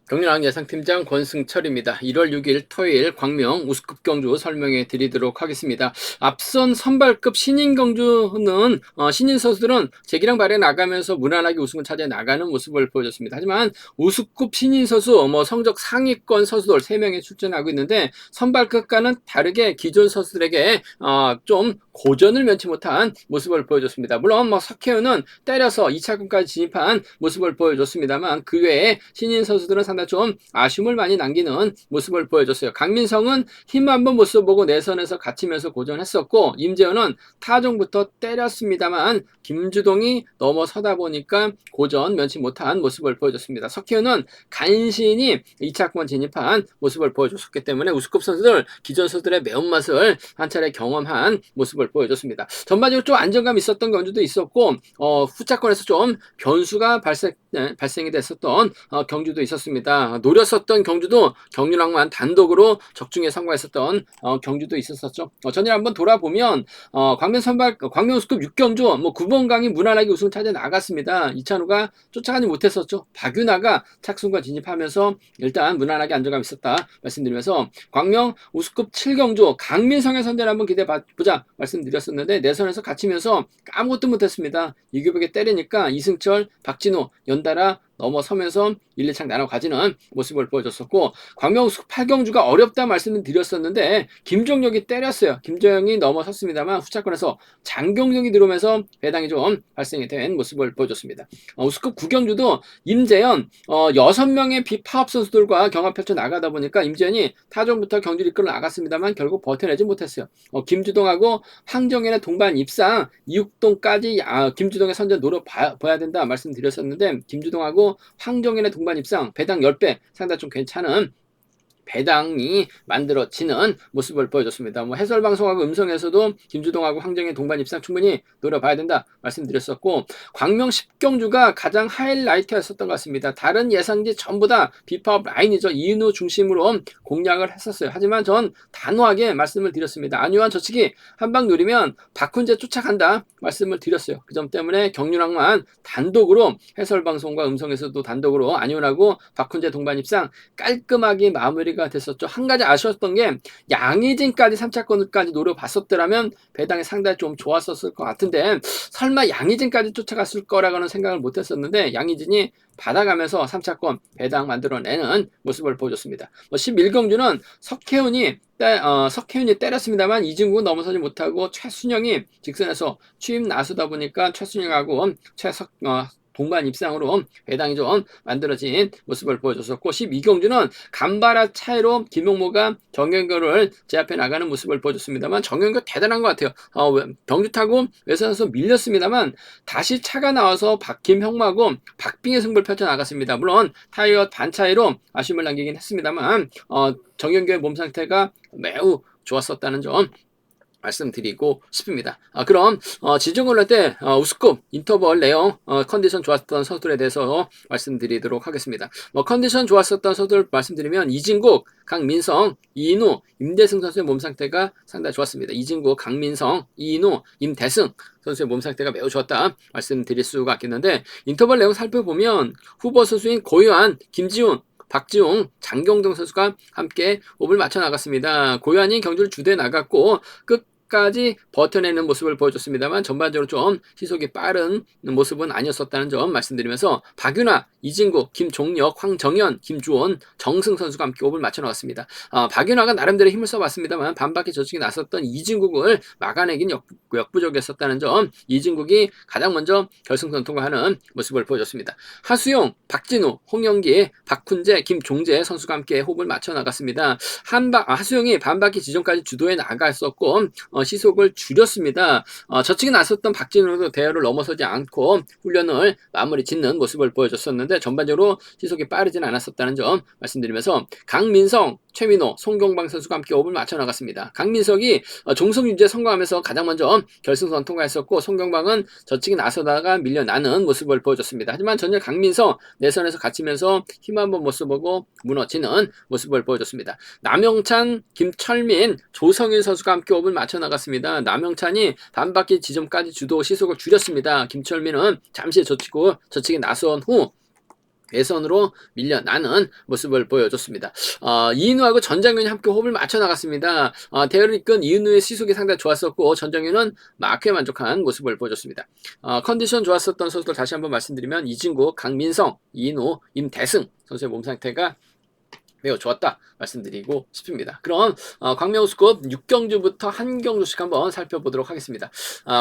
경륜왕 예상팀장 권승철입니다. 1월 6일 토요일 광명 우승급 경주 설명해 드리도록 하겠습니다. 앞선 선발급 신인 경주는 신인 선수들은 재기량 발에 나가면서 무난하게 우승을 차지해 나가는 모습을 보여줬습니다. 하지만 우승급 신인 선수 성적 상위권 선수들 3명이 출전하고 있는데 선발급과는 다르게 기존 선수들에게 좀 고전을 면치 못한 모습을 보여줬습니다. 물론 석혜은은 때려서 2차전까지 진입한 모습을 보여줬습니다만 그 외에 신인 선수들은 상당히 좀 아쉬움을 많이 남기는 모습을 보여줬어요. 강민성은 힘 한번 못 써보고 내선에서 갇히면서 고전했었고, 임재현은 타종부터 때렸습니다만 김주동이 넘어서다 보니까 고전 면치 못한 모습을 보여줬습니다. 석혜은은 간신히 2차권 진입한 모습을 보여줬었기 때문에 우승급 선수들, 기존 선수들의 매운맛을 한 차례 경험한 모습을 보여줬습니다. 전반적으로 좀 안정감 있었던 경주도 있었고, 후차권에서 좀 변수가 발생이 됐었던 경주도 있었습니다. 노렸었던 경주도 경륜왕만 단독으로 적중에 성공했었던 경주도 있었었죠. 전일 한번 돌아보면 광명 우승급 6경주 9번 강이 무난하게 우승 차지해 나갔습니다. 이찬우가 쫓아가지 못했었죠. 박윤아가 착순과 진입하면서 일단 무난하게 안정감 있었다 말씀드리면서, 광명 우승급 7경주 강민성의 선전을 한번 기대해보자 말씀드렸었는데 내선에서 갇히면서 아무것도 못했습니다. 이규백에 때리니까 이승철, 박진호 연달아 넘어서면서 1, 2창 나눠 가지는 모습을 보여줬었고, 광명 우승급 8경주가 어렵다 말씀을 드렸었는데 김종혁이 때렸어요. 김정영이 넘어섰습니다만 후차권에서 장경정이 들어오면서 배당이 좀 발생이 된 모습을 보여줬습니다. 우승급 9경주도 임재현 6명의 비파업 선수들과 경합 펼쳐 나가다 보니까 임재현이 타종부터 경주를 이끌어 나갔습니다만 결국 버텨내지 못했어요. 김주동하고 황정현의 동반 입상 이육동까지 김주동의 선전 노려봐야 된다 말씀드렸었는데, 김주동하고 황정현의 동반 입상 배당 10배 상당히 좀 괜찮은 배당이 만들어지는 모습을 보여줬습니다. 해설방송하고 음성에서도 김주동하고 황정의 동반 입상 충분히 노려봐야 된다 말씀드렸었고, 광명 10경주가 가장 하이라이트였었던 것 같습니다. 다른 예상지 전부 다 비파업 라인이죠. 이은우 중심으로 공략을 했었어요. 하지만 전 단호하게 말씀을 드렸습니다. 안유한 저치기 한방 누리면 박훈재 쫓아간다 말씀을 드렸어요. 그 점 때문에 경륜왕만 단독으로 해설방송과 음성에서도 단독으로 안유한하고 박훈재 동반 입상 깔끔하게 마무리가 됐었죠. 한 가지 아쉬웠던 게 양의진까지 3차권까지 노려봤었더라면 배당이 상당히 좀 좋았었을 것 같은데, 설마 양의진까지 쫓아갔을 거라고는 생각을 못했었는데 양의진이 받아가면서 3차권 배당 만들어내는 모습을 보여줬습니다. 11경주는 석혜은이 때렸습니다만 이진국은 넘어서지 못하고 최순영이 직선에서 취임 나서다 보니까 최순영하고 동반 입상으로 배당이 좀 만들어진 모습을 보여줬었고, 12경주는 간발의 차이로 김용모가 정경교를 제압해 나가는 모습을 보여줬습니다만 정경교 대단한 것 같아요. 경주 타고 외선에서 밀렸습니다만 다시 차가 나와서 김형마고 박빙의 승부를 펼쳐나갔습니다. 물론 타이어 반 차이로 아쉬움을 남기긴 했습니다만 정경교의 몸 상태가 매우 좋았었다는 점 말씀드리고 싶습니다. 그럼 지정을 할 때 우스급 인터벌 내용 컨디션 좋았던 선수들에 대해서 말씀드리도록 하겠습니다. 컨디션 좋았었던 선수들 말씀드리면 이진국, 강민성, 이인우, 임대승 선수의 몸 상태가 상당히 좋았습니다. 이진국, 강민성, 이인우, 임대승 선수의 몸 상태가 매우 좋았다 말씀드릴 수가 있겠는데, 인터벌 내용 살펴보면 후보 선수인 고요한, 김지훈, 박지웅, 장경동 선수가 함께 호흡을 맞춰 나갔습니다. 고요한이 경주를 주도해 나갔고 끝까지 버텨내는 모습을 보여줬습니다만 전반적으로 좀 시속이 빠른 모습은 아니었었다는 점 말씀드리면서, 박윤아, 이진국, 김종혁, 황정현, 김주원, 정승 선수가 함께 호흡을 맞춰 나갔습니다. 박윤아가 나름대로 힘을 써봤습니다만 반바퀴 저축이 나섰던 이진국을 막아내긴 역부족이었었다는 점, 이진국이 가장 먼저 결승선 통과하는 모습을 보여줬습니다. 하수용, 박진우, 홍영기, 박훈재, 김종재 선수가 함께 호흡을 맞춰 나갔습니다. 하수용이 반바퀴 지점까지 주도해 나갔었고 시속을 줄였습니다. 저측에 나섰던 박진우도 대열을 넘어서지 않고 훈련을 마무리 짓는 모습을 보여줬었는데 전반적으로 시속이 빠르진 않았었다는 점 말씀드리면서, 강민성, 최민호, 송경방 선수가 함께 호흡을 맞춰 나갔습니다. 강민석이 종속 유지에 성공하면서 가장 먼저 결승선 통과했었고, 송경방은 저측에 나서다가 밀려나는 모습을 보여줬습니다. 하지만 전혀 강민성 내선에서 갇히면서 힘 한번 못 써보고 무너지는 모습을 보여줬습니다. 남영찬, 김철민, 조성일 선수가 함께 호흡을 맞춰 나갔습니다. 남영찬이 반바퀴 지점까지 주도 시속을 줄였습니다. 김철민은 잠시 저측에 나선 후 예선으로 밀려나는 모습을 보여줬습니다. 이인우하고 전장윤이 함께 호흡을 맞춰 나갔습니다. 대회를 이끈 이인우의 시속이 상당히 좋았었고 전장윤은 마크에 만족한 모습을 보여줬습니다. 컨디션 좋았었던 선수들 다시 한번 말씀드리면 이진국, 강민성, 이인우, 임대승 선수의 몸 상태가 매우 좋았다 말씀드리고 싶습니다. 그럼 광명우스컵 6경주부터 한 경주씩 한번 살펴보도록 하겠습니다.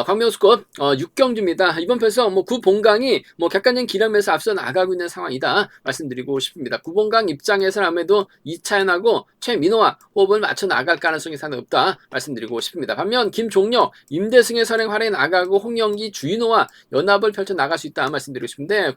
광명우스컵 6경주입니다. 이번 편에서 구봉강이 객관적인 기량에서 앞서 나가고 있는 상황이다 말씀드리고 싶습니다. 구봉강 입장에서는 아무래도 이차연하고 최민호와 호흡을 맞춰 나갈 가능성이 상당히 없다 말씀드리고 싶습니다. 반면 김종혁, 임대승의 선행 활약에 나가고 홍영기, 주인호와 연합을 펼쳐 나갈 수 있다 말씀드리고 싶은데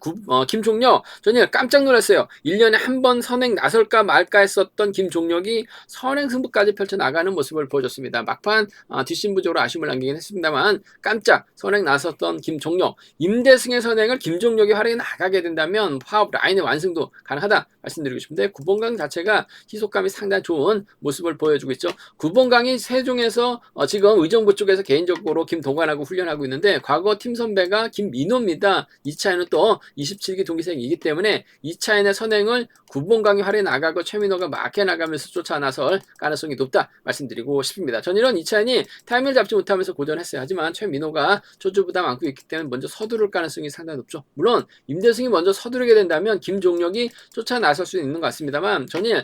김종혁 저는 깜짝 놀랐어요. 1년에 한 번 선행 나설까 말까 했었던 김종혁이 선행 승부까지 펼쳐나가는 모습을 보여줬습니다. 막판 뒷심부적으로 아쉬움을 남기긴 했습니다만 깜짝 선행 나섰던 김종혁, 임대승의 선행을 김종혁이 활용해 나가게 된다면 파업 라인의 완승도 가능하다 말씀드리고 싶은데 구봉강 자체가 희속감이 상당히 좋은 모습을 보여주고 있죠. 구봉강이 세종에서 지금 의정부 쪽에서 개인적으로 김동관하고 훈련하고 있는데 과거 팀 선배가 김민호입니다. 이차에는 또 27기 동기생이기 때문에 이차에의 선행을 구봉강이 활용해 나가고 최민호가 막해 나가면서 쫓아 나설 가능성이 높다 말씀드리고 싶습니다. 전 이런 이차연이 타이밍을 잡지 못하면서 고전했어요. 하지만 최민호가 초주부담 안고 있기 때문에 먼저 서두를 가능성이 상당히 높죠. 물론 임대승이 먼저 서두르게 된다면 김종혁이 쫓아 나설 수 있는 것 같습니다만 저는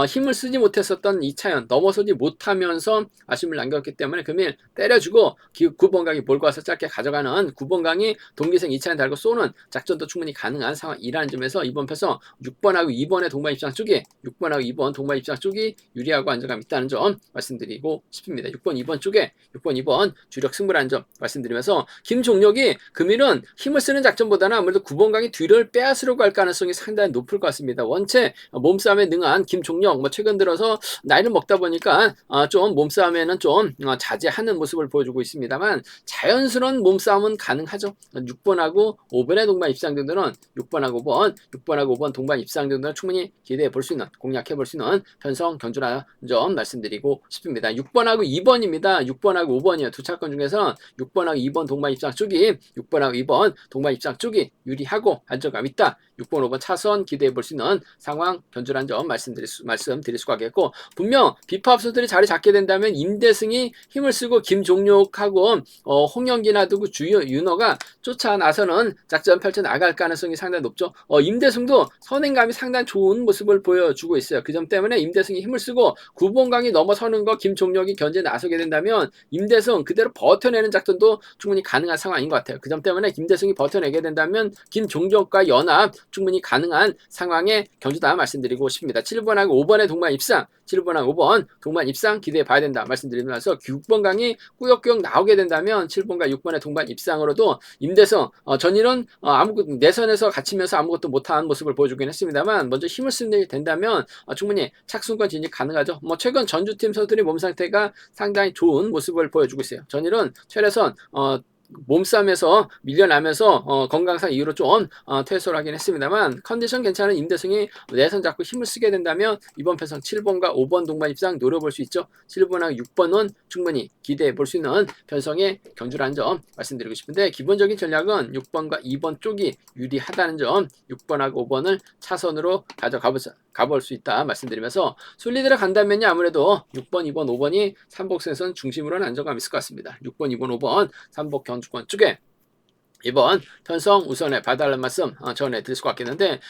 힘을 쓰지 못했었던 이차연 넘어서지 못하면서 아쉬움을 남겼기 때문에 금일 때려주고 구봉강이 몰고 와서 짧게 가져가는 구봉강이 동기생 이차연 달고 쏘는 작전도 충분히 가능한 상황이라는 점에서 이번 편에서 6번하고 2번의 동반 입장 쪽이 6번하고 2번 동반 입장 쪽이 유리하고 안정감이 있다는 점 말씀드리고 싶습니다. 6번, 2번 쪽에 6번, 2번 주력 승부라는 점 말씀드리면서 김종혁이 금일은 힘을 쓰는 작전보다는 아무래도 구봉강이 뒤를 빼앗으려고 할 가능성이 상당히 높을 것 같습니다. 원체 몸싸움에 능한 김종혁 최근 들어서 나이를 먹다 보니까 좀 몸싸움에는 좀 자제하는 모습을 보여주고 있습니다만 자연스러운 몸싸움은 가능하죠. 6번하고 5번의 동반 입상 정도는 6번하고 5번 동반 입상 정도는 충분히 기대해 볼 수 있는 공략해 볼 수 있는 편성 경주라는 점 말씀드리고 싶습니다. 6번하고 2번입니다. 6번하고 5번이요. 두 차권 중에서는 6번하고 2번 동반 입상 쪽이 6번하고 2번 동반 입상 쪽이 유리하고 안정감 있다. 6번, 5번 차선 기대해 볼 수 있는 상황 견주라는 점 말씀드릴 수가 있겠고 분명 비파 합수들이 자리 잡게 된다면 임대승이 힘을 쓰고 김종혁하고 홍영기나 두고 주윤호가 쫓아 나서는 작전 펼쳐 나갈 가능성이 상당히 높죠. 임대승도 선행감이 상당히 좋은 모습을 보여주고 있어요. 그 점 때문에 임대승이 힘을 쓰고 구봉강이 넘어서는 거 김종혁이 견제 나서게 된다면 임대승 그대로 버텨내는 작전도 충분히 가능한 상황인 것 같아요. 그 점 때문에 김대승이 버텨내게 된다면 김종혁과 연합 충분히 가능한 상황의 견주다 말씀드리고 싶습니다. 7번하고 5번의 동반 입상 7번하고 5번 동반 입상 기대해 봐야 된다 말씀드리면서 6번 강이 꾸역꾸역 나오게 된다면 7번과 6번의 동반 입상으로도 임대성 전일은 아무것도 내선에서 갇히면서 아무것도 못한 모습을 보여주긴 했습니다만 먼저 힘을 쓰게 된다면 충분히 착순권 진입 가능하죠. 최근 전주팀 선수들의 몸 상태가 상당히 좋은 모습을 보여주고 있어요. 전일은 최래선 몸싸움에서 밀려나면서 건강상 이유로 좀 퇴소를 하긴 했습니다만 컨디션 괜찮은 임대승이 내선 잡고 힘을 쓰게 된다면 이번 편성 7번과 5번 동반 입상 노려볼 수 있죠. 7번하고 6번은 충분히 기대해 볼 수 있는 편성의 경주라는 점 말씀드리고 싶은데 기본적인 전략은 6번과 2번 쪽이 유리하다는 점 6번하고 5번을 차선으로 가볼 수 있다 말씀드리면서 순리대로 간다면요 아무래도 6번, 2번, 5번이 삼복선에서는 중심으로는 안정감 있을 것 같습니다. 6번, 2번, 5번 삼복 경주권 쪽에 이번 편성 우선에 봐달라는 말씀 전해드릴 수가 있겠는데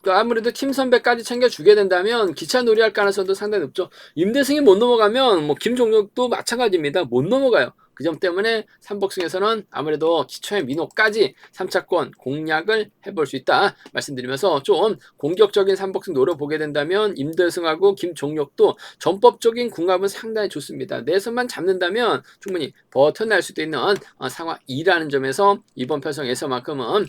아무래도 팀 선배까지 챙겨주게 된다면 기차 놀이할 가능성도 상당히 높죠. 임대승이 못 넘어가면 김종혁도 마찬가지입니다. 못 넘어가요. 그 점 때문에 삼복승에서는 아무래도 기초의 민호까지 3차권 공략을 해볼 수 있다 말씀드리면서 좀 공격적인 삼복승 노려보게 된다면 임대승하고 김종혁도 전법적인 궁합은 상당히 좋습니다. 내선만 잡는다면 충분히 버텨낼 수도 있는 상황이라는 점에서 이번 편성에서만큼은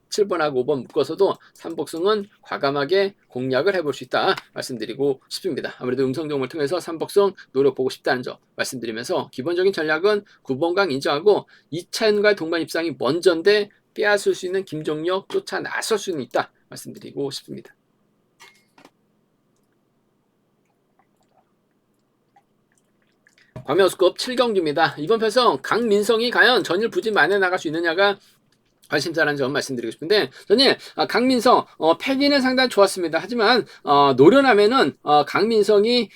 7번하고 5번 묶어서도 삼복승은 과감하게 공략을 해볼 수 있다 말씀드리고 싶습니다. 아무래도 음성정보를 통해서 삼복승 노려보고 싶다는 점 말씀드리면서 기본적인 전략은 9번강 인정하고 이차연과의 동반 입상이 먼저인데 빼앗을 수 있는 김종혁 쫓아 나설 수는 있다 말씀드리고 싶습니다. 광명우스컵 7경주입니다. 이번 편성 강민성이 과연 전일 부진 만에 나갈 수 있느냐가 관심사라는 점 말씀드리고 싶은데, 저는 강민석 패기는 상당히 좋았습니다. 하지만 노련함에는 강민석이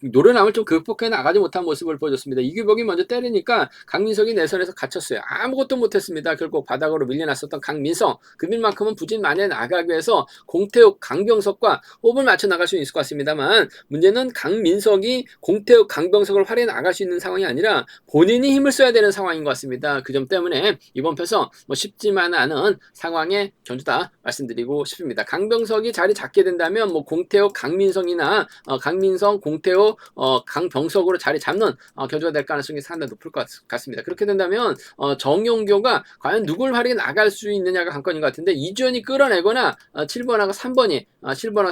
노련함을 좀 극복해 나가지 못한 모습을 보여줬습니다. 이규복이 먼저 때리니까 강민석이 내선에서 갇혔어요. 아무것도 못했습니다. 결국 바닥으로 밀려났었던 강민석, 그일만큼은 부진 만에 나가기 위해서 공태욱, 강병석과 호흡을 맞춰 나갈 수 있을 것 같습니다만, 문제는 강민석이 공태욱, 강병석을 활용해 나갈 수 있는 상황이 아니라 본인이 힘을 써야 되는 상황인 것 같습니다. 그 점 때문에 이번 편성 쉽지만 않은 상황의 견주다 말씀드리고 싶습니다. 강병석이 자리 잡게 된다면 공태욱, 강민성이나 강민성, 공태욱, 강병석으로 자리 잡는 견주가 될 가능성이 상당히 높을 것 같습니다. 그렇게 된다면 정용교가 과연 누굴 활용해 나갈 수 있느냐가 관건인 것 같은데, 이주연이 끌어내거나 7번하고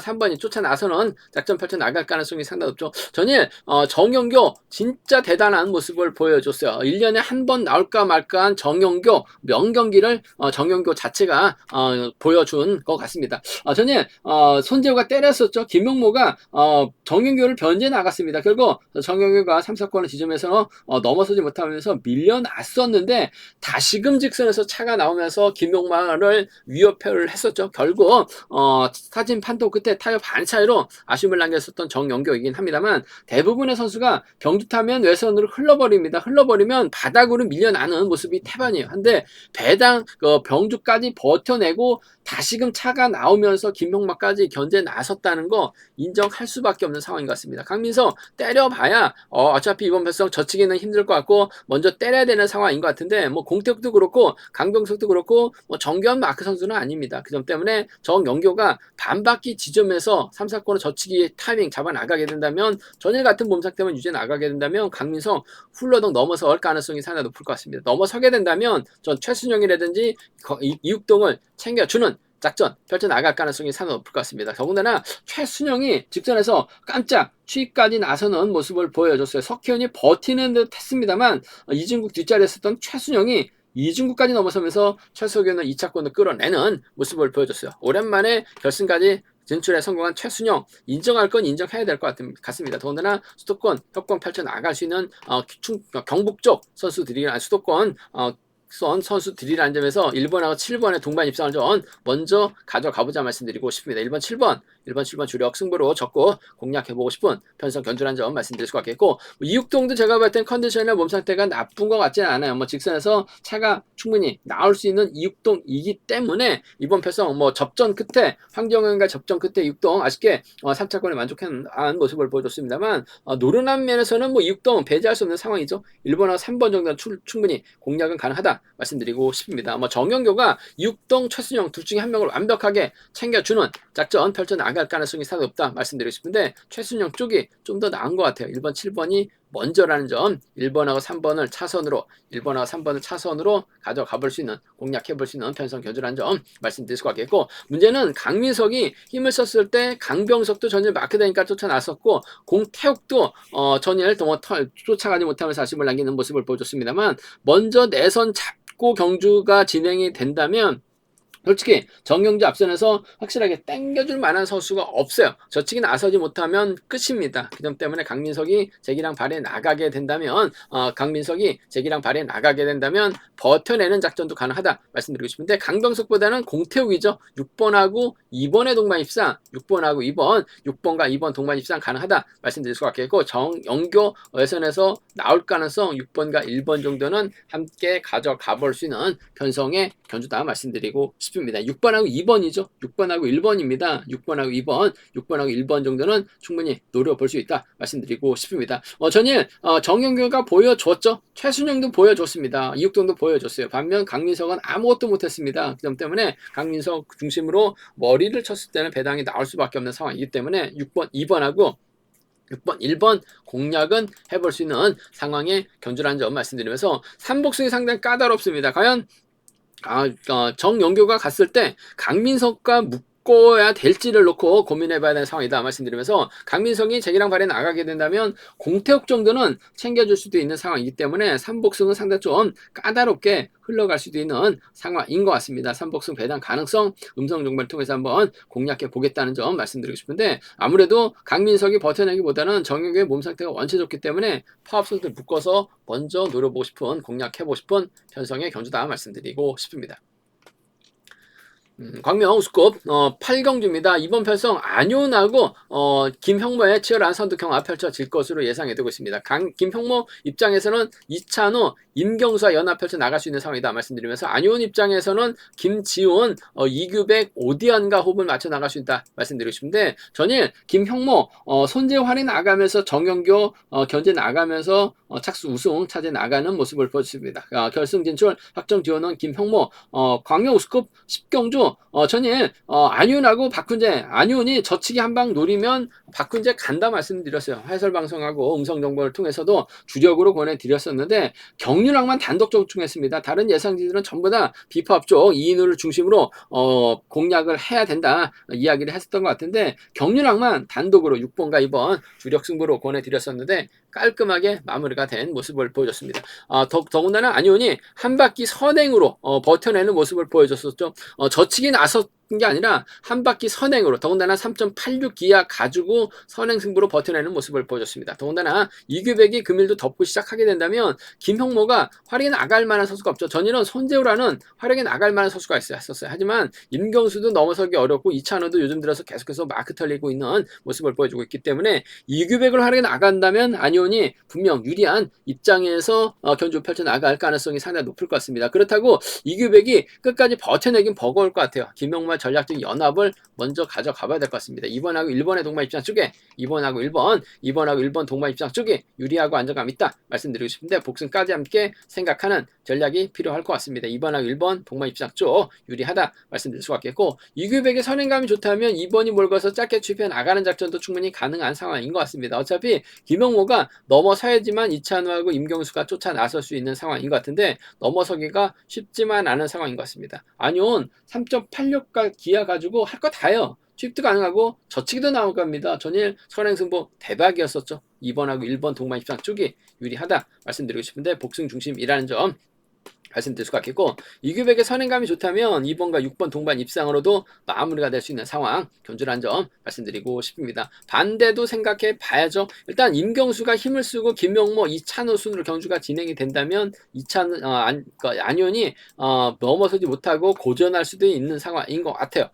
3번이 쫓아 나서는 작전 펼쳐 나갈 가능성이 상당히 높죠. 전일 정용교 진짜 대단한 모습을 보여줬어요. 1년에 한 번 나올까 말까한 정용교 명경기를 정용교 자체가 보여준 것 같습니다. 전일 손재우가 때렸었죠. 김용모가 정용교를 견제 나갔습니다. 결국 정용교가 3, 4권을 지점에서 넘어서지 못하면서 밀려났었는데, 다시금 직선에서 차가 나오면서 김용모를 위협을 했었죠. 결국 사진 판독 끝에 타협 반 차이로 아쉬움을 남겼었던 정용교이긴 합니다만, 대부분의 선수가 경주 타면 외선으로 흘러버립니다. 흘러버리면 바닥으로 밀려나는 모습이 태반이에요. 한데 배당 병주까지 버텨내고 다시금 차가 나오면서 김용마까지 견제 나섰다는 거 인정할 수밖에 없는 상황인 것 같습니다. 강민석 때려봐야 어차피 이번 배성 젖히기는 힘들 것 같고 먼저 때려야 되는 상황인 것 같은데, 공태욱도 그렇고 강병석도 그렇고 정교한 마크 선수는 아닙니다. 그 점 때문에 정영교가 반바퀴 지점에서 3, 4권을 젖히기 타이밍 잡아 나가게 된다면, 전일 같은 몸 상태만 유지해 나가게 된다면 강민석 훌러덩 넘어설 가능성이 상당히 높을 것 같습니다. 넘어서게 된다면 전 최순영이라든지 이육동을 챙겨주는 작전 펼쳐 나갈 가능성이 상당히 높을 것 같습니다. 더군다나 최순영이 직전에서 깜짝 취입까지 나서는 모습을 보여줬어요. 석희원이 버티는 듯 했습니다만 이중국 뒷자리에 있었던 최순영이 이중국까지 넘어서면서 최석현을 2차권을 끌어내는 모습을 보여줬어요. 오랜만에 결승까지 진출에 성공한 최순영, 인정할 건 인정해야 될 것 같습니다. 더군다나 수도권 협공 펼쳐 나갈 수 있는 경북 쪽 선수들이나 수도권 선수들이라는 점에서 1번하고 7번의 동반 입상을 좀 먼저 가져가보자 말씀드리고 싶습니다. 1번, 7번 주력 승부로 적고 공략해보고 싶은 편성 견주라는 점 말씀드릴 수 있겠고, 이육동도 제가 볼 땐 컨디션이나 몸 상태가 나쁜 것 같지는 않아요. 직선에서 차가 충분히 나올 수 있는 이육동이기 때문에 이번 편성 접전 끝에 황정현과 접전 끝에 이육동 아쉽게 3차권에 만족한 모습을 보여줬습니다만, 노련한 면에서는 이육동 배제할 수 없는 상황이죠. 1번하고 3번 정도는 충분히 공략은 가능하다 말씀드리고 싶습니다. 정영교가 이육동, 최순영 둘 중에 한 명을 완벽하게 챙겨주는 작전 펼쳐 나갈 가능성이 상당히 높다 말씀드리고 싶은데, 최순영 쪽이 좀 더 나은 것 같아요. 1번, 7번이 먼저라는 점, 1번하고 3번을 차선으로 가져가 볼 수 있는, 공략해 볼 수 있는 편성 견주라는 점 말씀드릴 수 있겠고, 문제는 강민석이 힘을 썼을 때 강병석도 전일 마크되니까 쫓아났었고, 공태욱도 전일 쫓아가지 못하면서 아쉬움을 남기는 모습을 보여줬습니다만, 먼저 내선 잡고 경주가 진행이 된다면 솔직히 정경주 앞선에서 확실하게 땡겨줄 만한 선수가 없어요. 저치기 나서지 못하면 끝입니다. 그 점 때문에 강민석이 제기랑 발에 나가게 된다면 버텨내는 작전도 가능하다 말씀드리고 싶은데, 강병석보다는 공태욱이죠. 6번하고 2번의 동반 입상, 6번과 2번 동반 입상 가능하다 말씀드릴 수 있겠고, 정영교 예선에서 나올 가능성 6번과 1번 정도는 함께 가져가 볼 수 있는 편성의 견주다 말씀드리고 싶습니다. 6번하고 2번이죠. 6번하고 1번입니다. 6번하고 1번 정도는 충분히 노려볼 수 있다 말씀드리고 싶습니다. 전일 정영규가 보여줬죠. 최순영도 보여줬습니다. 이육동도 보여줬어요. 반면 강민석은 아무것도 못했습니다. 그 점 때문에 강민석 중심으로 머리를 쳤을 때는 배당이 나올 수밖에 없는 상황이기 때문에 6번, 2번하고 6번, 1번 공략은 해볼 수 있는 상황에 견주라는 점 말씀드리면서, 삼복승이 상당히 까다롭습니다. 과연 정영교가 갔을 때 강민석과 묶어야 될지를 놓고 고민해봐야 되는 상황이다 말씀드리면서, 강민석이 제기랑 발에 나가게 된다면 공태욱 정도는 챙겨줄 수도 있는 상황이기 때문에 삼복승은 상당히 좀 까다롭게 흘러갈 수도 있는 상황인 것 같습니다. 삼복승 배당 가능성 음성 정보를 통해서 한번 공략해 보겠다는 점 말씀드리고 싶은데, 아무래도 강민석이 버텨내기보다는 정영규의 몸 상태가 원체 좋기 때문에 파업 선수들 묶어서 먼저 노려보고 싶은, 공략해보고 싶은 편성의 견주다 말씀드리고 싶습니다. 광명 우스컵 8경주입니다. 이번 편성 안윤하고 김형모의 치열한 선두 경합 펼쳐질 것으로 예상이 되고 있습니다. 김형모 입장에서는 이찬호, 임경수와 연합 펼쳐 나갈 수 있는 상황이다 말씀드리면서, 안윤 입장에서는 김지훈, 이규백, 오디언과 호흡을 맞춰 나갈 수 있다 말씀드리고 싶은데, 전일 김형모 손재환이 나가면서 정영교 견제 나가면서 착수 우승 차지 나가는 모습을 보였습니다. 결승 진출 확정 지어놓은 김형모 광명 우스컵 10경주 전일 안윤하고 박훈재, 안윤이 젖히기 한 방 노리면 박훈재 간다 말씀드렸어요. 해설 방송하고 음성 정보를 통해서도 주력으로 권해드렸었는데, 경륜학만 단독적으로 중했습니다. 다른 예상지들은 전부 다 비파업 쪽 이인우를 중심으로 공략을 해야 된다 이야기를 했었던 것 같은데, 경륜학만 단독으로 6번과 2번 주력 승부로 권해드렸었는데 깔끔하게 마무리가 된 모습을 보여줬습니다. 더군다나 안윤이 한 바퀴 선행으로 버텨내는 모습을 보여줬었죠. 젖히기 나섰 게 아니라 한 바퀴 선행으로, 더군다나 3.86 기아 가지고 선행 승부로 버텨내는 모습을 보여줬습니다. 더군다나 이규백이 금일도 덮고 시작하게 된다면 김형모가 활약에 나갈 만한 선수가 없죠. 전일은 손재우라는 활약에 나갈 만한 선수가 있었어요. 하지만 임경수도 넘어서기 어렵고 이찬호도 요즘 들어서 계속해서 마크 털리고 있는 모습을 보여주고 있기 때문에 이규백을 활약에 나간다면 안윤이 분명 유리한 입장에서 견주 펼쳐 나갈 가능성이 상당히 높을 것 같습니다. 그렇다고 이규백이 끝까지 버텨내긴 버거울 것 같아요. 김형모 전략적 연합을 먼저 가져가 봐야 될 것 같습니다. 2번하고 1번의 동반 입장 쪽에 2번하고 1번 동반 입장 쪽에 유리하고 안정감 있다 말씀드리고 싶은데, 복승까지 함께 생각하는 전략이 필요할 것 같습니다. 2번하고 1번 동반 입장 쪽 유리하다 말씀드릴 수가 있겠고, 이규백의 선행감이 좋다면 2번이 몰고서 짧게 추입해 나가는 작전도 충분히 가능한 상황인 것 같습니다. 어차피 김형모가 넘어서야지만 이찬우하고 임경수가 쫓아 나설 수 있는 상황인 것 같은데, 넘어서기가 쉽지만 않은 상황인 것 같습니다. 아니온 3.86가 기아 가지고 할 거 다예요. 취입도 가능하고 젖히기도 나올 겁니다. 전일 선행승부 대박이었었죠. 2번하고 1번 동반 입장 쪽이 유리하다 말씀드리고 싶은데, 복승 중심이라는 점 말씀드릴 수가 있겠고, 이규백의 선행감이 좋다면 2번과 6번 동반 입상으로도 마무리가 될 수 있는 상황, 견주라는 점 말씀드리고 싶습니다. 반대도 생각해 봐야죠. 일단 임경수가 힘을 쓰고 김명모, 이찬호 순으로 경주가 진행이 된다면 안윤이 넘어서지 못하고 고전할 수도 있는 상황인 것 같아요.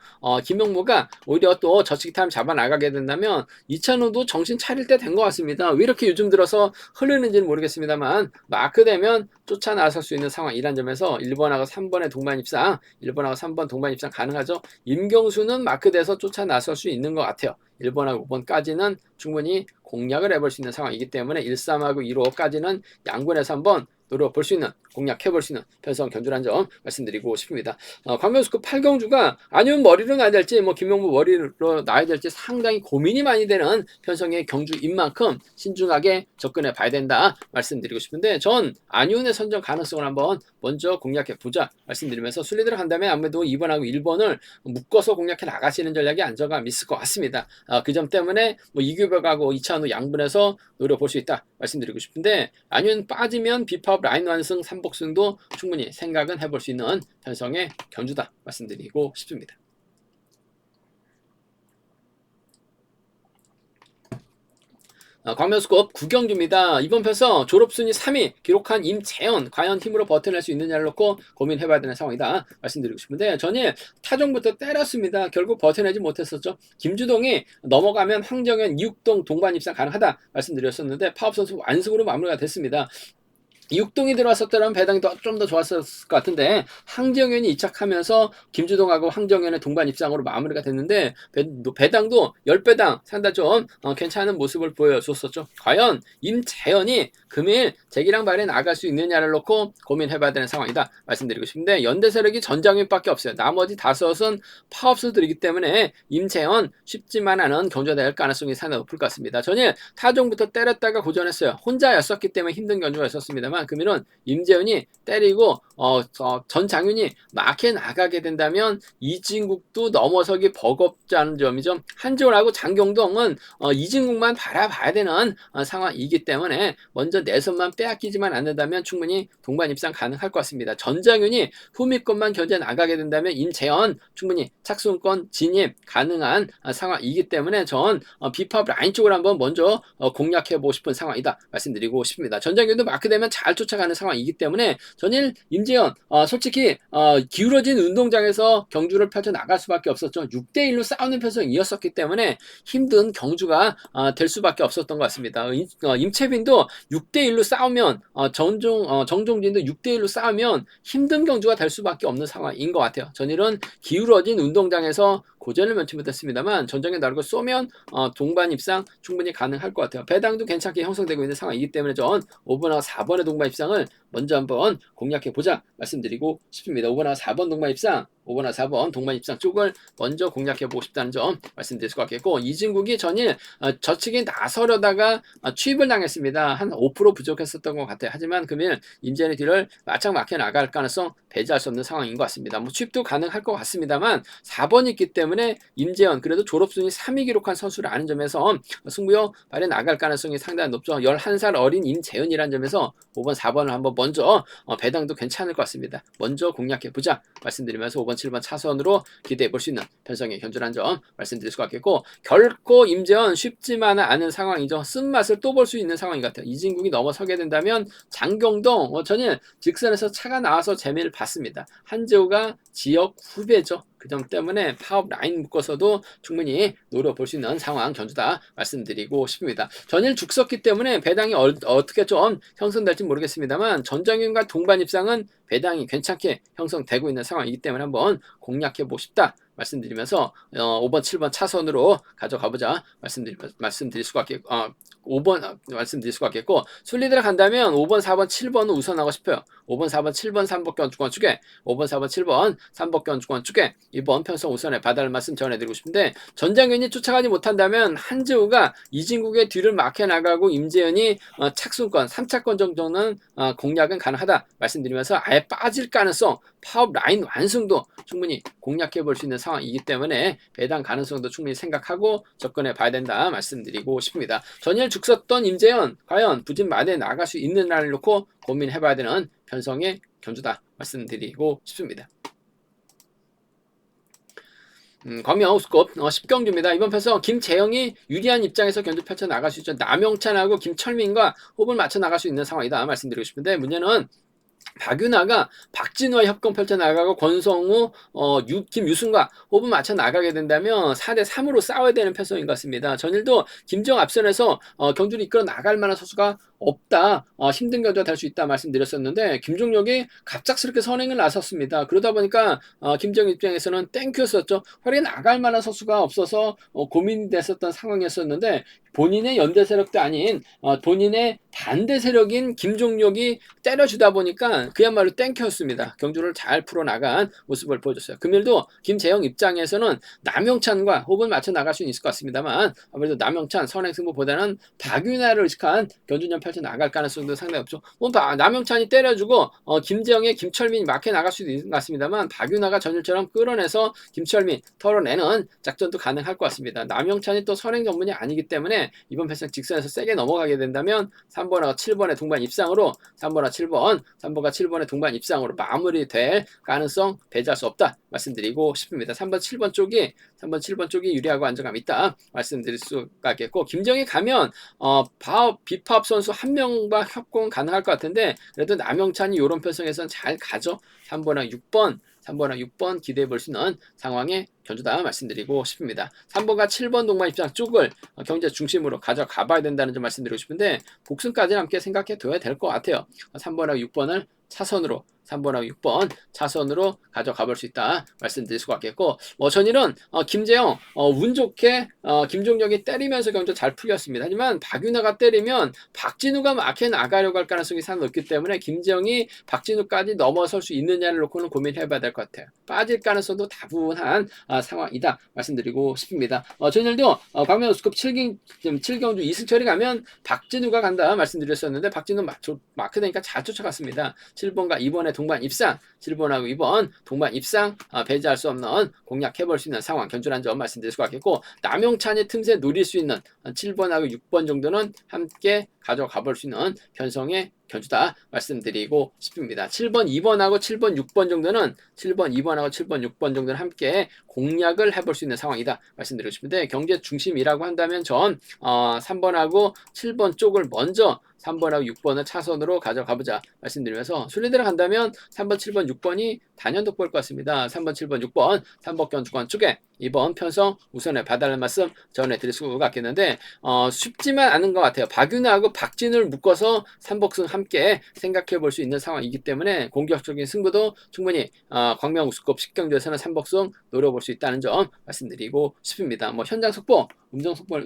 김명모가 오히려 또 저치기 타임 잡아 나가게 된다면 이찬호도 정신 차릴 때 된 것 같습니다. 왜 이렇게 요즘 들어서 흐르는지는 모르겠습니다만 마크되면 쫓아 나설 수 있는 상황이란 점에서 1번하고 3번의 동반 입상, 1번하고 3번 동반 입상 가능하죠. 임경수는 마크돼서 쫓아 나설 수 있는 것 같아요. 1번하고 5번까지는 충분히 공략을 해볼 수 있는 상황이기 때문에 1, 3하고 2, 5까지는 양군에서 한번 노려볼 수 있는, 공략해볼 수 있는 편성 견주란 점 말씀드리고 싶습니다. 광명우스컵 8경주가 안윤 머리로 나야 될지 김명모 머리로 나야 될지 상당히 고민이 많이 되는 편성의 경주인 만큼 신중하게 접근해 봐야 된다 말씀드리고 싶은데, 전 안윤의 선정 가능성을 한번 먼저 공략해 보자 말씀드리면서, 순리대로 간다면 아무래도 2번하고 1번을 묶어서 공략해 나가시는 전략이 안정감 있을 것 같습니다. 그 점 때문에 이규백하고 이찬우 양분에서 노려볼 수 있다 말씀드리고 싶은데, 안윤 빠지면 비파업 라인 완승 3복승도 충분히 생각은 해볼 수 있는 편성의 견주다 말씀드리고 싶습니다. 광명우스컵 9경주입니다. 이번 편성 졸업순위 3위 기록한 임채연, 과연 힘으로 버텨낼 수 있느냐를 놓고 고민해봐야 되는 상황이다 말씀드리고 싶은데, 전일 타종부터 때렸습니다. 결국 버텨내지 못했었죠. 김주동이 넘어가면 황정현, 이육동 동반 입상 가능하다 말씀드렸었는데 파업 선수 완승으로 마무리가 됐습니다. 이육동이 들어왔었다면 배당이 좀 더 좋았을 것 같은데, 황정현이 이착하면서 김주동하고 황정현의 동반 입상으로 마무리가 됐는데, 배당도 10배당 상당히 좀 괜찮은 모습을 보여줬었죠. 과연 임채연이 금일 재기랑 발에 나갈 수 있느냐를 놓고 고민해봐야 되는 상황이다 말씀드리고 싶은데, 연대세력이 전장윤밖에 없어요. 나머지 5은 파업수들이기 때문에 임채연 쉽지만 않은 경주가 가능성이 상당히 높을 것 같습니다. 전일 타종부터 때렸다가 고전했어요. 혼자였었기 때문에 힘든 견주가 있었습니다만, 금일은 임재현이 때리고 전장윤이 막해 나가게 된다면 이진국도 넘어서기 버겁지 않은 점이죠. 한지원하고 장경동은 이진국만 바라봐야 되는 상황이기 때문에 먼저 내선만 빼앗기지만 않는다면 충분히 동반 입상 가능할 것 같습니다. 전장윤이 후미권만 견제 나가게 된다면 임재현 충분히 착순권 진입 가능한 상황이기 때문에 전 비팝 라인 쪽을 한번 먼저 공략해보고 싶은 상황이다 말씀드리고 싶습니다. 전장윤도 마크되면 잘 잘 쫓아가는 상황이기 때문에 전일 임재현 솔직히 기울어진 운동장에서 경주를 펼쳐나갈 수밖에 없었죠. 6대1로 싸우는 편성이었었기 때문에 힘든 경주가 될 수밖에 없었던 것 같습니다. 임채빈도 6대1로 싸우면 정종진도 6대1로 싸우면 힘든 경주가 될 수밖에 없는 상황인 것 같아요. 전일은 기울어진 운동장에서 고전을 면치 못했습니다만 전장에 나르고 쏘면 동반 입상 충분히 가능할 것 같아요. 배당도 괜찮게 형성되고 있는 상황이기 때문에 전 5번하고 4번의 동반 입상을 먼저 한번 공략해 보자 말씀드리고 싶습니다. 5번하고 4번 동반 입상, 5번하고 4번 동반 입상 쪽을 먼저 공략해 보고 싶다는 점 말씀드릴 수가 있겠고, 이진국이 전일 저측에 나서려다가 취입을 당했습니다. 한 5% 부족했었던 것 같아요. 하지만 금일 임재현의 뒤를 바짝 막혀 나갈 가능성 배제할 수 없는 상황인 것 같습니다. 뭐 취입도 가능할 것 같습니다만 4번이 있기 때문에 임재현 그래도 졸업순위 3위 기록한 선수를 아는 점에서 승부욕 발휘 나갈 가능성이 상당히 높죠. 11살 어린 임재현이라는 점에서 5번 4번을 한번 먼저 배당도 괜찮을 것 같습니다. 먼저 공략해 보자 말씀드리면서 5번 7번 차선으로 기대해 볼 수 있는 편성의 견주라는 점 말씀드릴 수가 있겠고, 결코 임재현 쉽지만은 않은 상황이죠. 쓴맛을 또 볼 수 있는 상황인 것 같아요. 이진국이 넘어서게 된다면 장경동 전일 직선에서 차가 나와서 재미를 봤습니다. 한재우가 지역 후배죠. 그 점 때문에 파업 라인 묶어서도 충분히 노려볼 수 있는 상황 견주다 말씀드리고 싶습니다. 전일 죽섰기 때문에 배당이 어떻게 좀 형성될지 모르겠습니다만 전장윤과 동반 입상은 배당이 괜찮게 형성되고 있는 상황이기 때문에 한번 공략해 보고 싶다 말씀드리면서 5번 7번 차선으로 가져가보자 말씀드릴 수가 있겠고, 5번 말씀드릴 수가 있겠고, 순리대로 간다면 5번 4번 7번은 우선하고 싶어요. 5번 4번 7번 3복견 주권 쪽에 5번 4번 7번 3복견 주권 쪽에 이번 편성 우선에 봐달라는 말씀 전해드리고 싶은데, 전장윤이 쫓아가지 못한다면 한재우가 이진국의 뒤를 막혀나가고 임재현이 착순권 3차권 정도는 공략은 가능하다 말씀드리면서 아예 빠질 가능성, 파업 라인 완승도 충분히 공략해 볼 수 있는 상황이기 때문에 배당 가능성도 충분히 생각하고 접근해 봐야 된다 말씀드리고 싶습니다. 전일 죽섰던 임재현 과연 부진 마대에 나갈 수 있는 날을 놓고 고민해 봐야 되는 편성의 견주다 말씀드리고 싶습니다. 광명 우스컵 10경주입니다. 이번 편성 김재영이 유리한 입장에서 견주 펼쳐 나갈 수 있죠. 남영찬하고 김철민과 호흡을 맞춰 나갈 수 있는 상황이다 말씀드리고 싶은데, 문제는 박윤아가 박진우와 협공 펼쳐 나가고 권성우, 김유순과 호흡을 맞춰 나가게 된다면 4대3으로 싸워야 되는 편성인 것 같습니다. 전일도 김정 앞선에서 경주를 이끌어 나갈 만한 선수가 없다, 힘든 견주가 될 수 있다 말씀드렸었는데 김종혁이 갑작스럽게 선행을 나섰습니다. 그러다 보니까 김정 입장에서는 땡큐였었죠. 활약에 나갈 만한 선수가 없어서 고민이 됐었던 상황이었었는데, 본인의 연대 세력도 아닌 본인의 반대 세력인 김종혁이 때려주다 보니까 그야말로 땡큐였습니다. 경주를 잘 풀어나간 모습을 보여줬어요. 금일도 김재영 입장에서는 남영찬과 호흡을 맞춰 나갈 수는 있을 것 같습니다만, 아무래도 남영찬 선행승부보다는 박윤아를 의식한 견주전 펼쳐 나갈 가능성도 상당히 없죠. 남영찬이 때려주고 김재영의 김철민이 막혀 나갈 수도 있는 것 같습니다만, 박윤아가 전일처럼 끌어내서 김철민 털어내는 작전도 가능할 것 같습니다. 남영찬이 또 선행 전문이 아니기 때문에 이번 패스 직선에서 세게 넘어가게 된다면 3번하고 7번의 동반 입상으로 3번과 7번의 동반 입상으로 마무리될 가능성 배제할 수 없다 말씀드리고 싶습니다. 3번 7번 쪽이 유리하고 안정감이 있다 말씀드릴 수가 있겠고, 김정희 가면 비파업 선수 한 명과 협공 가능할 것 같은데, 그래도 남영찬이 이런 편성에서는 잘 가죠. 3번하고 6번 기대해 볼 수 있는 상황의 견주다 말씀드리고 싶습니다. 3번과 7번 동반 입장 쪽을 경제 중심으로 가져가 봐야 된다는 점 말씀드리고 싶은데, 복승까지는 함께 생각해 둬야 될 것 같아요. 3번하고 6번을 차선으로 3번하고 6번 차선으로 가져가 볼 수 있다 말씀드릴 수가 있겠고, 전일은 김재영 운 좋게 김종혁이 때리면서 경주 잘 풀렸습니다. 하지만 박윤아가 때리면 박진우가 막혀 나가려고 할 가능성이 상당히 높기 때문에 김재영이 박진우까지 넘어설 수 있느냐를 놓고는 고민해 봐야 될 것 같아요. 빠질 가능성도 다분한 상황이다 말씀드리고 싶습니다. 전일도 광명 우스컵 7경주 이승철이 가면 박진우가 간다 말씀드렸었는데, 박진우 마크 되니까 잘 쫓아갔습니다. 7번과 2번의 동반 입상, 7번하고 2번 동반 입상 배제할 수 없는 공략해볼 수 있는 상황 견주라는 점 말씀드릴 수가 있겠고, 남영찬의 틈새 노릴 수 있는 7번하고 6번 정도는 함께 가져가 볼 수 있는 편성의 견주다 말씀드리고 싶습니다. 7번, 2번하고 7번, 6번 정도는 7번, 2번하고 7번, 6번 정도는 함께 공략을 해볼 수 있는 상황이다 말씀드리고 싶은데, 경제 중심이라고 한다면 전 3번하고 7번 쪽을 먼저 3번하고 6번을 차선으로 가져가보자 말씀드리면서, 순리대로 간다면 3번, 7번, 6번이 단연독 볼 것 같습니다. 3번, 7번, 6번 삼복경주권 쪽에 이번 편성 우선에 봐달라는 말씀 전해드릴 수가 있겠는데, 쉽지만 않은 것 같아요. 박윤아하고 박진을 묶어서 삼복승 함께 생각해 볼 수 있는 상황이기 때문에 공격적인 승부도 충분히 광명 우수급 10경주에서는 삼복승 노려볼 수 있다는 점 말씀드리고 싶습니다. 뭐 현장 속보,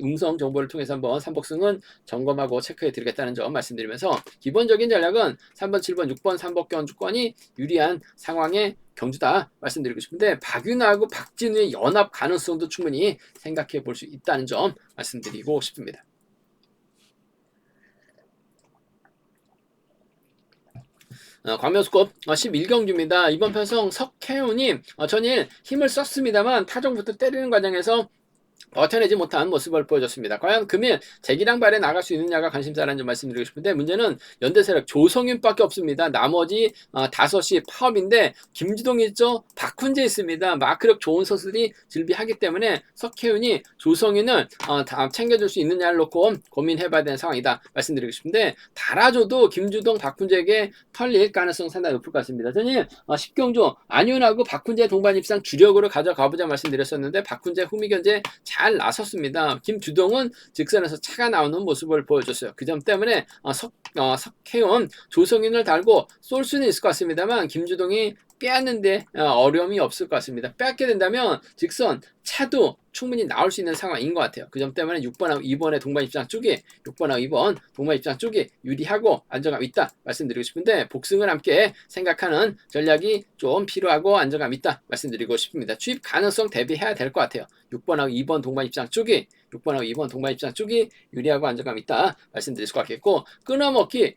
음성 정보를 통해서 한번 삼복승은 점검하고 체크해 드리겠다는 점 말씀드리면서, 기본적인 전략은 3번, 7번, 6번 삼복경주권이 유리한 상황에 경주다 말씀드리고 싶은데, 박윤아하고 박진우의 연합 가능성도 충분히 생각해 볼 수 있다는 점 말씀드리고 싶습니다. 광명수급 11경주입니다. 이번 편성 석혜훈이 전일 힘을 썼습니다만 타종부터 때리는 과정에서 버텨내지 못한 모습을 보여줬습니다. 과연 금일 재기량 발에 나갈 수 있느냐가 관심사라는 점 말씀드리고 싶은데, 문제는 연대세력 조성윤밖에 없습니다. 나머지 5시 파업인데 김주동이 있죠, 박훈재 있습니다. 마크력 좋은 선수들이 질비하기 때문에 석혜윤이 조성윤을 챙겨줄 수 있느냐를 놓고 고민해봐야 되는 상황이다 말씀드리고 싶은데, 달아줘도 김주동, 박훈재에게 털릴 가능성 상당히 높을 것 같습니다. 저는 10경주 안윤하고 박훈재 동반 입상 주력으로 가져가보자 말씀드렸었는데, 박훈재 후미견제 잘 나섰습니다. 김주동은 직선에서 차가 나오는 모습을 보여줬어요. 그 점 때문에 석혜원, 조성윤을 달고 쏠 수는 있을 것 같습니다만 김주동이 빼앗는데 어려움이 없을 것 같습니다. 빼앗게 된다면 직선 차도 충분히 나올 수 있는 상황인 것 같아요. 그 점 때문에 6번하고 2번의 동반 입장 쪽이 6번하고 2번 동반 입장 쪽이 유리하고 안정감 있다 말씀드리고 싶은데, 복승을 함께 생각하는 전략이 좀 필요하고 안정감 있다 말씀드리고 싶습니다. 추입 가능성 대비해야 될 것 같아요. 6번하고 2번 동반 입장 쪽이 6번하고 2번 동반 입장 쪽이 유리하고 안정감 있다 말씀드릴 수 같겠고, 끊어먹기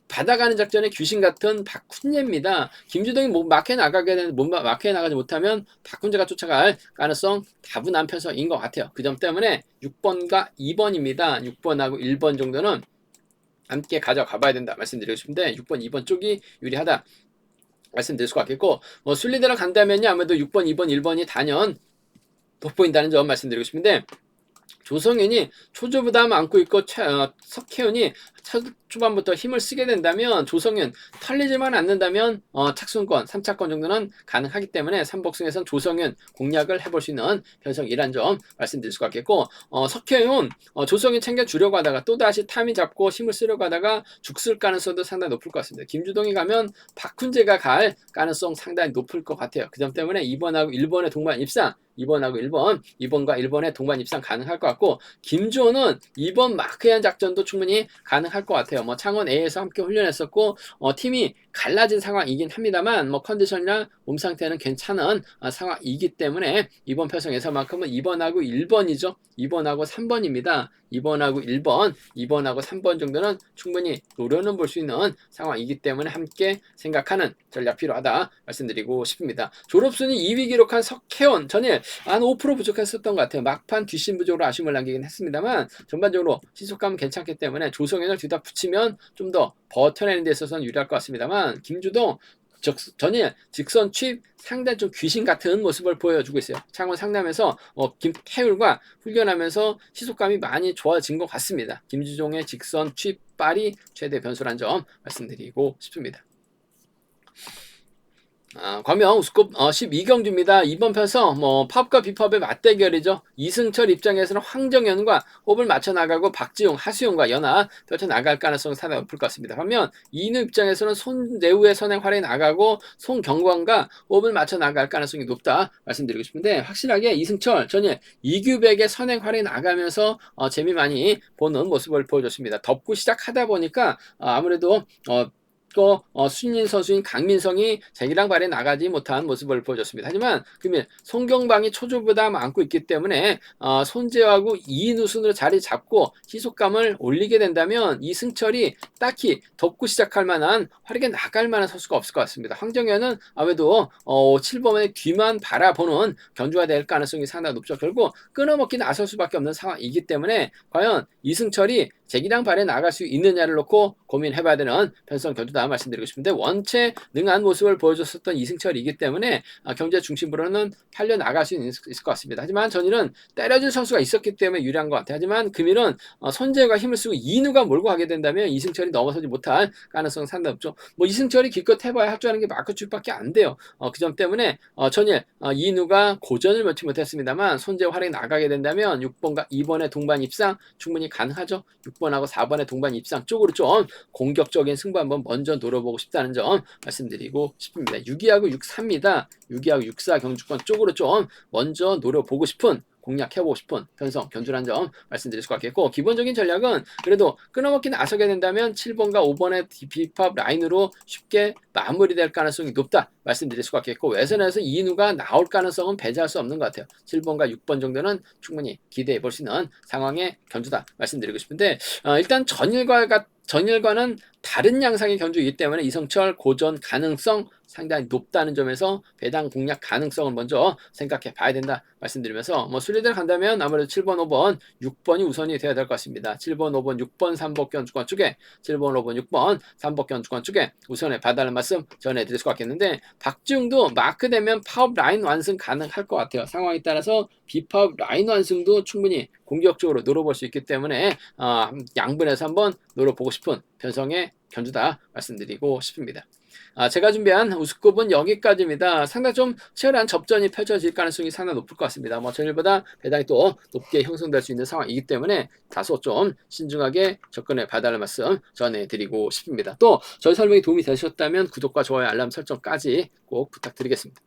받아가는 작전의 귀신 같은 박훈재입니다. 김주동이 막혀 나가게 되는 막혀 나가지 못하면 박훈재가 쫓아갈 가능성 다분한 편성인 것 같아요. 그 점 때문에 6번과 2번입니다. 6번하고 1번 정도는 함께 가져가 봐야 된다 말씀드리고 싶은데, 6번, 2번 쪽이 유리하다 말씀드릴 수 같겠고, 순리대로 간다면요 아무래도 6번, 2번, 1번이 단연 돋보인다는 점 말씀드리고 싶은데, 조성윤이 초조부담 안고 있고 석혜윤이 초반부터 힘을 쓰게 된다면, 조성윤 털리지만 않는다면 착순권, 3차권 정도는 가능하기 때문에 삼복승에선 조성윤 공략을 해볼 수 있는 편성이란 점 말씀드릴 수가 있겠고, 석혜윤 조성윤 챙겨주려고 하다가 또다시 타이밍 잡고 힘을 쓰려고 하다가 죽을 가능성도 상당히 높을 것 같습니다. 김주동이 가면 박훈재가 갈 가능성 상당히 높을 것 같아요. 그 점 때문에 2번하고 1번의 동반 입상, 2번하고 1번, 2번과 1번의 동반 입상 가능할 것 같고, 김주호는 2번 마크한 작전도 충분히 가능할 것 같아요. 창원 A에서 함께 훈련했었고 팀이 갈라진 상황이긴 합니다만 컨디션이나 몸 상태는 괜찮은 상황이기 때문에 이번 편성에서만큼은 2번하고 1번이죠. 2번하고 3번입니다. 2번하고 1번, 2번하고 3번 정도는 충분히 노려는 볼 수 있는 상황이기 때문에 함께 생각하는 전략 필요하다 말씀드리고 싶습니다. 졸업순위 2위 기록한 석혜원, 전일 한 5% 부족했었던 것 같아요. 막판 뒷심 부족으로 아쉬움을 남기긴 했습니다만 전반적으로 시속감은 괜찮기 때문에 조성현을 뒤다 붙이면 좀 더 버텨내는 데 있어서는 유리할 것 같습니다만, 김주동 전일 직선 취입 상당히 좀 귀신 같은 모습을 보여주고 있어요. 창원 상남에서 김태율과 훈련하면서 시속감이 많이 좋아진 것 같습니다. 김주종의 직선 취입발이 최대 변수란 점 말씀드리고 싶습니다. 광명 우스컵 12경주입니다. 이번 편성 팝과 비팝의 맞대결이죠. 이승철 입장에서는 황정현과 호흡을 맞춰나가고 박지용, 하수용과 연합 펼쳐나갈 가능성이 상당히 높을 것 같습니다. 반면 이인우 입장에서는 손대우의 선행 활약이 나가고 송경광과 호흡을 맞춰나갈 가능성이 높다 말씀드리고 싶은데, 확실하게 이승철 전일 이규백의 선행 활약이 나가면서 재미 많이 보는 모습을 보여줬습니다. 덮고 시작하다 보니까 아무래도 순인 선수인 강민성이 재기량 발에 나가지 못한 모습을 보여줬습니다. 하지만 금일 송경방이 초조부담 안고 있기 때문에 손재하고 이인우 순으로 자리 잡고 시속감을 올리게 된다면 이승철이 딱히 덮고 시작할 만한 활약에 나갈 만한 선수가 없을 것 같습니다. 황정현은 아무래도 7번의 뒤만 바라보는 견주가 될 가능성이 상당히 높죠. 결국 끊어먹기 나설 수밖에 없는 상황이기 때문에 과연 이승철이 재기량 발에 나갈 수 있느냐를 놓고 고민해봐야 되는 편성 견주다 말씀드리고 싶은데, 원체 능한 모습을 보여줬었던 이승철이기 때문에 경제 중심으로는 팔려 나갈 수 있을 것 같습니다. 하지만 전일은 때려줄 선수가 있었기 때문에 유리한 것 같아요. 하지만 금일은 손재가 힘을 쓰고 이누가 몰고 가게 된다면 이승철이 넘어서지 못할 가능성은 상당히 높죠. 뭐 이승철이 기껏 해봐야 할 줄 아는 게 마크 축밖에 안 돼요. 그 점 때문에 전일 이누가 고전을 면치 못했습니다만 손재와 활약이 나가게 된다면 6번과 2번의 동반 입상 충분히 가능하죠. 6번하고 4번의 동반 입상 쪽으로 좀 공격적인 승부 한번 먼저 노려보고 싶다는 점 말씀드리고 싶습니다. 6위하고 6사입니다. 6위하고 6사 경주권 쪽으로 좀 먼저 노려보고 싶은, 공략해보고 싶은 편성 견주라는 점 말씀드릴 수 같겠고, 기본적인 전략은 그래도 끊어먹기 나서게 된다면 7번과 5번의 비팝 라인으로 쉽게 마무리될 가능성이 높다 말씀드릴 수 같겠고, 외선에서 이누가 나올 가능성은 배제할 수 없는 것 같아요. 7번과 6번 정도는 충분히 기대해 볼 수 있는 상황의 견주다 말씀드리고 싶은데, 일단 전일과는 다른 양상의 견주이기 때문에 이성철 고전 가능성 상당히 높다는 점에서 배당 공략 가능성을 먼저 생각해 봐야 된다 말씀드리면서, 순위대로 간다면 아무래도 7번, 5번, 6번이 우선이 되어야 될 것 같습니다. 7번, 5번, 6번, 3번 견주권 쪽에 7번, 5번, 6번, 3번 견주권 쪽에 우선에 봐달라는 말씀 전해드릴 수 같겠는데, 박지웅도 마크되면 파업 라인 완승 가능할 것 같아요. 상황에 따라서 비파업 라인 완승도 충분히 공격적으로 노려볼 수 있기 때문에 양분에서 한번 노려보고 싶은 편성의 견주다 말씀드리고 싶습니다. 제가 준비한 우스컵은 여기까지입니다. 상당히 좀 치열한 접전이 펼쳐질 가능성이 상당히 높을 것 같습니다. 전일보다 배당이 또 높게 형성될 수 있는 상황이기 때문에 다소 좀 신중하게 접근해 봐달라는 말씀 전해드리고 싶습니다. 또 저희 설명이 도움이 되셨다면 구독과 좋아요, 알람 설정까지 꼭 부탁드리겠습니다.